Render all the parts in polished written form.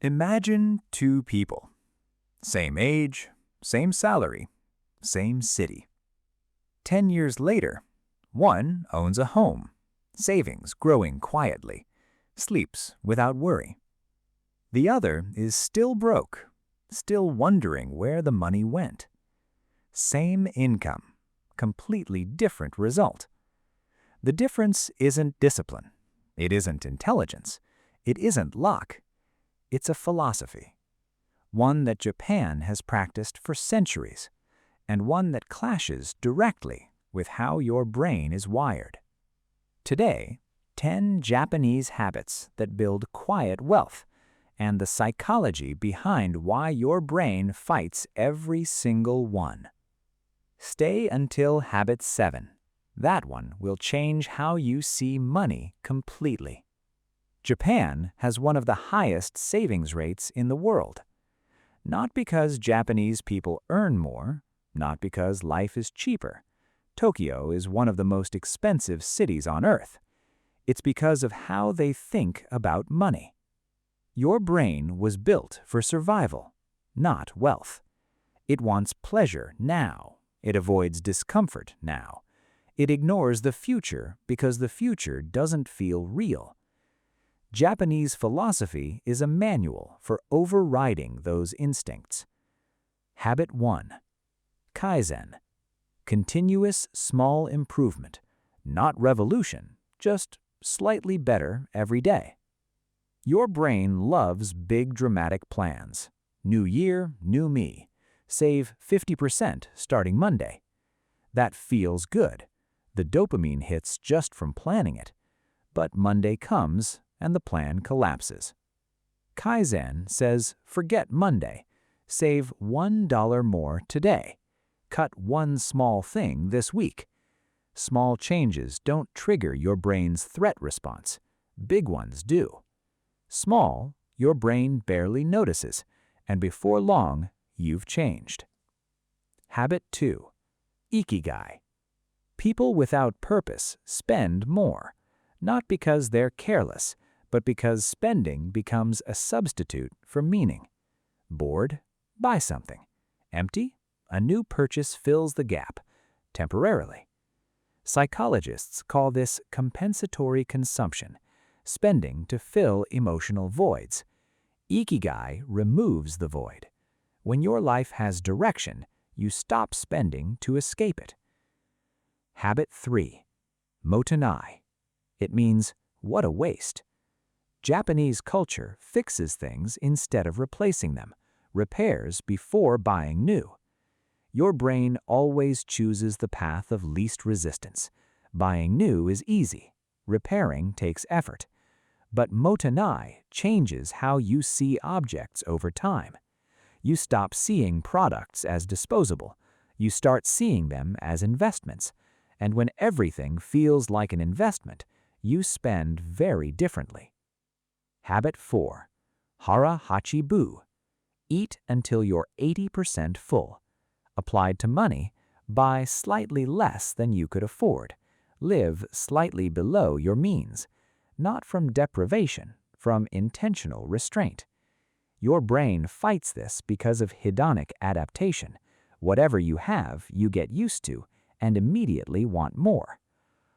Imagine two people. Same age, same salary, same city. 10 years later, one owns a home, savings growing quietly, sleeps without worry. The other is still broke, still wondering where the money went. Same income, completely different result. The difference isn't discipline. It isn't intelligence. It isn't luck. It's a philosophy. One that Japan has practiced for centuries, and one that clashes directly with how your brain is wired. Today, 10 Japanese habits that build quiet wealth, and the psychology behind why your brain fights every single one. Stay until habit 7. That one will change how you see money completely. Japan has one of the highest savings rates in the world. Not because Japanese people earn more, not because life is cheaper. Tokyo is one of the most expensive cities on earth. It's because of how they think about money. Your brain was built for survival, not wealth. It wants pleasure now. It avoids discomfort now. It ignores the future because the future doesn't feel real. Japanese philosophy is a manual for overriding those instincts. Habit 1. Kaizen. Continuous small improvement. Not revolution, just slightly better every day. Your brain loves big dramatic plans. New year, new me. Save 50% starting Monday. That feels good. The dopamine hits just from planning it. But Monday comes and the plan collapses. Kaizen says forget Monday. Save $1 more today. Cut one small thing this week. Small changes don't trigger your brain's threat response. Big ones do. Small, your brain barely notices, and before long, you've changed. Habit 2. Ikigai. People without purpose spend more, not because they're careless, but because spending becomes a substitute for meaning. Bored? Buy something. Empty? A new purchase fills the gap, temporarily. Psychologists call this compensatory consumption, spending to fill emotional voids. Ikigai removes the void. When your life has direction, you stop spending to escape it. Habit 3. Mottainai. It means, what a waste. Japanese culture fixes things instead of replacing them, repairs before buying new. Your brain always chooses the path of least resistance. Buying new is easy. Repairing takes effort. But Mottainai changes how you see objects over time. You stop seeing products as disposable. You start seeing them as investments. And when everything feels like an investment, you spend very differently. Habit 4. Hara Hachi Bu. Eat until you're 80% full. Applied to money, buy slightly less than you could afford. Live slightly below your means. Not from deprivation, from intentional restraint. Your brain fights this because of hedonic adaptation. Whatever you have, you get used to and immediately want more.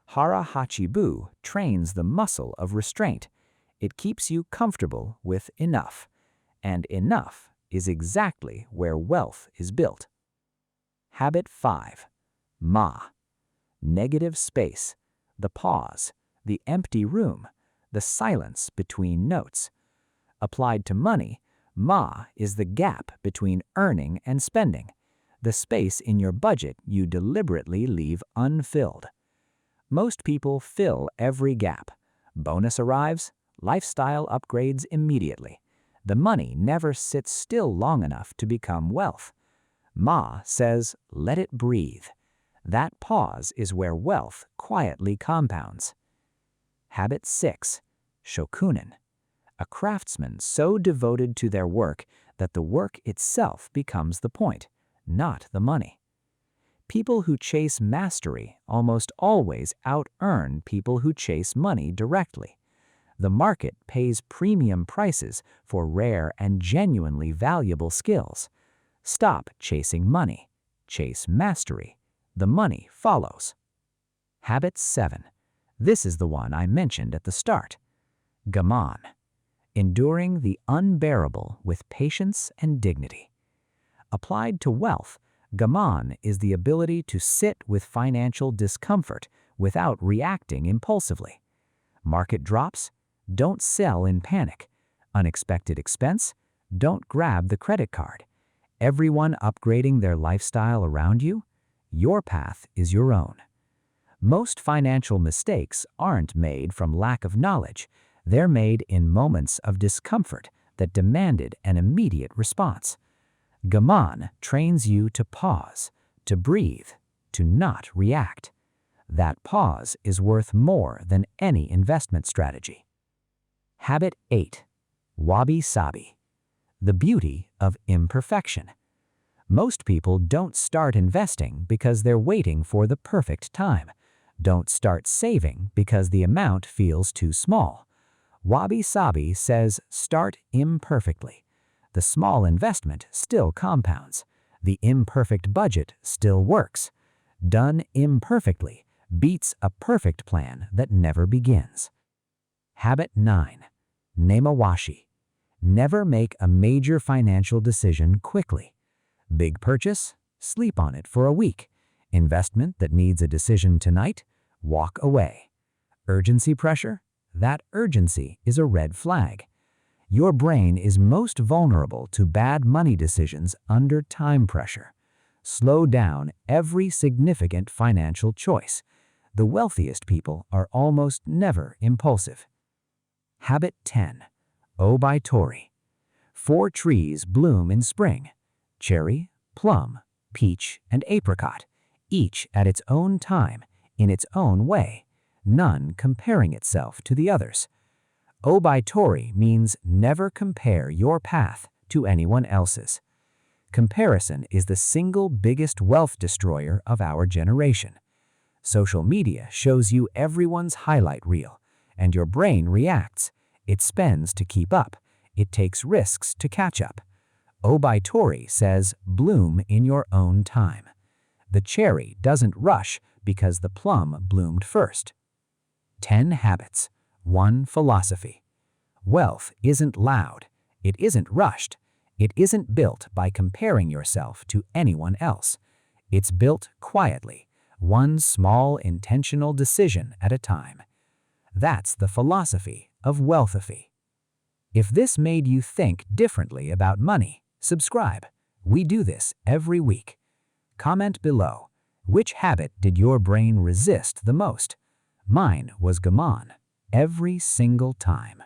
Hara Hachi Bu trains the muscle of restraint. It keeps you comfortable with enough. And enough is exactly where wealth is built. Habit 5. Ma. Negative space. The pause. The empty room. The silence between notes. Applied to money, Ma is the gap between earning and spending. The space in your budget you deliberately leave unfilled. Most people fill every gap. Bonus arrives, lifestyle upgrades immediately. The money never sits still long enough to become wealth. Ma says, let it breathe. That pause is where wealth quietly compounds. Habit 6. Shokunin. A craftsman so devoted to their work that the work itself becomes the point, not the money. People who chase mastery almost always out-earn people who chase money directly. The market pays premium prices for rare and genuinely valuable skills. Stop chasing money. Chase mastery. The money follows. Habit 7. This is the one I mentioned at the start. Gaman. Enduring the unbearable with patience and dignity. Applied to wealth, Gaman is the ability to sit with financial discomfort without reacting impulsively. Market drops? Don't sell in panic. Unexpected expense? Don't grab the credit card. Everyone upgrading their lifestyle around you? Your path is your own. Most financial mistakes aren't made from lack of knowledge. They're made in moments of discomfort that demanded an immediate response. Gaman trains you to pause, to breathe, to not react. That pause is worth more than any investment strategy. Habit 8. Wabi-Sabi. The beauty of imperfection. Most people don't start investing because they're waiting for the perfect time. Don't start saving because the amount feels too small. Wabi-Sabi says start imperfectly. The small investment still compounds. The imperfect budget still works. Done imperfectly beats a perfect plan that never begins. Habit 9. Nemawashi. Never make a major financial decision quickly. Big purchase? Sleep on it for a week. Investment that needs a decision tonight? Walk away. Urgency pressure? That urgency is a red flag. Your brain is most vulnerable to bad money decisions under time pressure. Slow down every significant financial choice. The wealthiest people are almost never impulsive. Habit 10. Oubaitori. 4 trees bloom in spring. Cherry, plum, peach, and apricot, each at its own time, in its own way, none comparing itself to the others. Oubaitori means never compare your path to anyone else's. Comparison is the single biggest wealth destroyer of our generation. Social media shows you everyone's highlight reel, and your brain reacts. It spends to keep up. It takes risks to catch up. Oubaitori says bloom in your own time. The cherry doesn't rush because the plum bloomed first. 10 habits. 1 philosophy. Wealth isn't loud. It isn't rushed. It isn't built by comparing yourself to anyone else. It's built quietly, one small intentional decision at a time. That's the philosophy of Wealthophy. If this made you think differently about money, subscribe. We do this every week. Comment below. Which habit did your brain resist the most? Mine was Gaman, every single time.